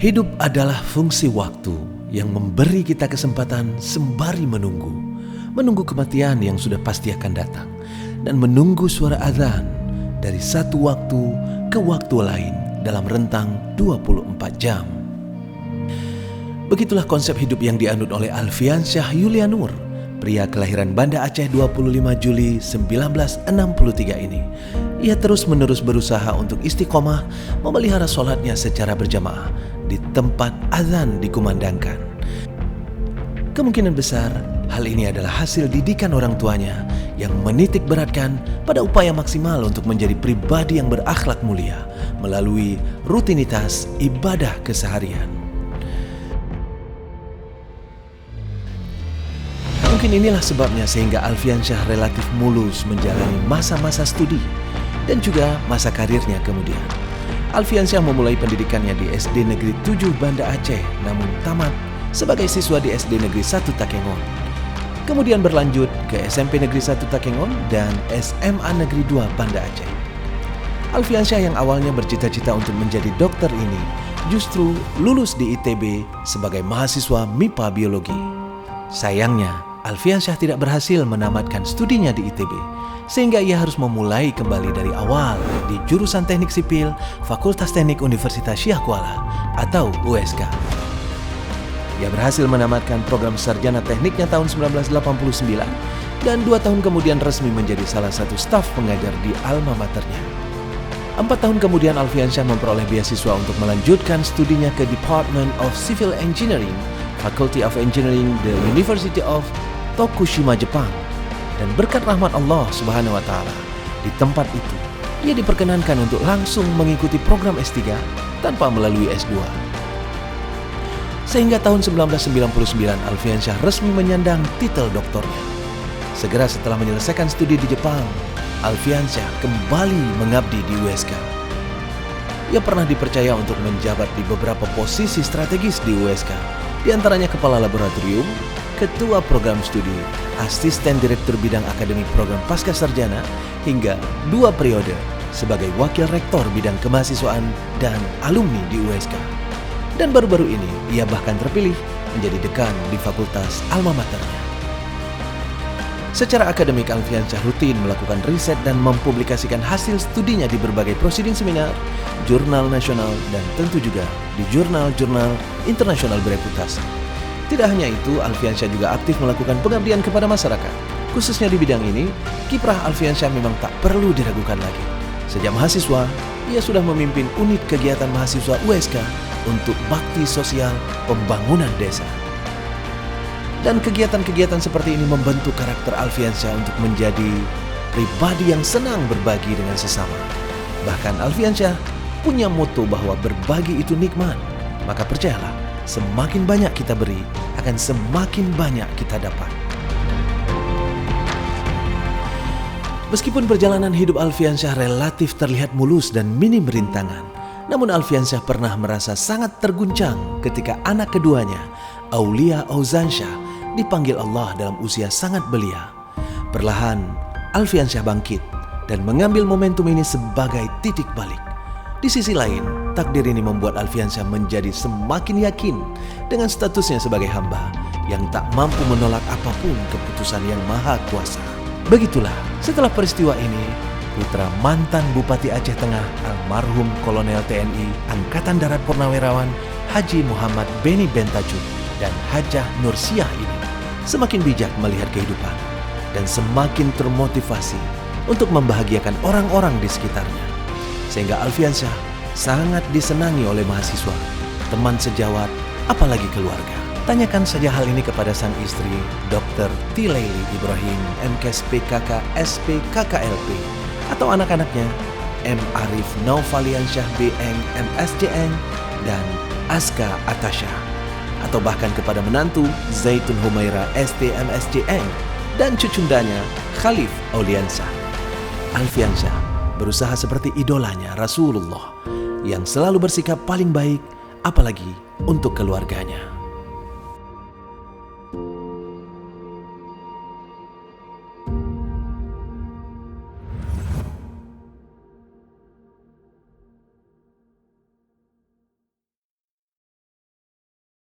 Hidup adalah fungsi waktu yang memberi kita kesempatan sembari menunggu kematian yang sudah pasti akan datang, dan menunggu suara azan dari satu waktu ke waktu lain dalam rentang 24 jam. Begitulah konsep hidup yang dianut oleh Alfiansyah Yulianur, pria kelahiran Banda Aceh 25 Juli 1963 ini. Ia terus-menerus berusaha untuk istiqomah memelihara sholatnya secara berjamaah di tempat azan dikumandangkan. Kemungkinan besar hal ini adalah hasil didikan orang tuanya yang menitik beratkan pada upaya maksimal untuk menjadi pribadi yang berakhlak mulia melalui rutinitas ibadah keseharian. Mungkin inilah sebabnya sehingga Alfiansyah relatif mulus menjalani masa-masa studi dan juga masa karirnya kemudian. Alfiansyah memulai pendidikannya di SD Negeri 7 Banda Aceh, namun tamat sebagai siswa di SD Negeri 1 Takengon. Kemudian berlanjut ke SMP Negeri 1 Takengon dan SMA Negeri 2 Banda Aceh. Alfiansyah yang awalnya bercita-cita untuk menjadi dokter ini justru lulus di ITB sebagai mahasiswa MIPA Biologi. Sayangnya, Alfiansyah tidak berhasil menamatkan studinya di ITB, sehingga ia harus memulai kembali dari awal di jurusan Teknik Sipil Fakultas Teknik Universitas Syah Kuala atau USK. Ia berhasil menamatkan program sarjana tekniknya tahun 1989 dan 2 tahun kemudian resmi menjadi salah satu staf pengajar di alma maternya. 4 tahun kemudian Alfiansyah memperoleh beasiswa untuk melanjutkan studinya ke Department of Civil Engineering, Faculty of Engineering, the University of Tokushima, Jepang. Dan berkat rahmat Allah Subhanahu wa Ta'ala, di tempat itu ia diperkenankan untuk langsung mengikuti program S3 tanpa melalui S2. Sehingga tahun 1999 Alfiansyah resmi menyandang titel doktornya. Segera setelah menyelesaikan studi di Jepang, Alfiansyah kembali mengabdi di USK. Ia pernah dipercaya untuk menjabat di beberapa posisi strategis di USK, di antaranya Kepala Laboratorium, Ketua Program Studi, Asisten Direktur Bidang Akademik Program Pasca Sarjana, hingga 2 periode sebagai Wakil Rektor Bidang Kemahasiswaan dan Alumni di USK. Dan baru-baru ini ia bahkan terpilih menjadi dekan di fakultas alma maternya. Secara akademik, Alfiansyah rutin melakukan riset dan mempublikasikan hasil studinya di berbagai prosiding seminar, jurnal nasional, dan tentu juga di jurnal-jurnal internasional bereputasi. Tidak hanya itu, Alfiansyah juga aktif melakukan pengabdian kepada masyarakat. Khususnya di bidang ini, kiprah Alfiansyah memang tak perlu diragukan lagi. Sejak mahasiswa, ia sudah memimpin unit kegiatan mahasiswa USK untuk bakti sosial pembangunan desa. Dan kegiatan-kegiatan seperti ini membentuk karakter Alfiansyah untuk menjadi pribadi yang senang berbagi dengan sesama. Bahkan Alfiansyah punya moto bahwa berbagi itu nikmat. Maka percayalah, semakin banyak kita beri, akan semakin banyak kita dapat. Meskipun perjalanan hidup Alfiansyah relatif terlihat mulus dan minim rintangan, namun Alfiansyah pernah merasa sangat terguncang ketika anak keduanya, Aulia Auzansyah, dipanggil Allah dalam usia sangat belia. Perlahan, Alfiansyah bangkit dan mengambil momentum ini sebagai titik balik. Di sisi lain, takdir ini membuat Alfiansyah menjadi semakin yakin dengan statusnya sebagai hamba yang tak mampu menolak apapun keputusan Yang Maha Kuasa. Begitulah, setelah peristiwa ini, putra mantan Bupati Aceh Tengah almarhum Kolonel TNI Angkatan Darat Purnawirawan Haji Muhammad Beni Bentajuk dan Hajah Nursiah ini semakin bijak melihat kehidupan dan semakin termotivasi untuk membahagiakan orang-orang di sekitarnya. Sehingga Alfiansyah sangat disenangi oleh mahasiswa, teman sejawat, apalagi keluarga. Tanyakan saja hal ini kepada sang istri, Dr. Tilaili Ibrahim, MKes PKK SP KKLP, atau anak-anaknya, M. Arif Naufaliansyah BM MSJN, dan Aska Atasha. Atau bahkan kepada menantu, Zaitun Humaira ST MSJN, dan cucundanya, Khalif Auliansah. Alfiansyah berusaha seperti idolanya Rasulullah yang selalu bersikap paling baik, apalagi untuk keluarganya.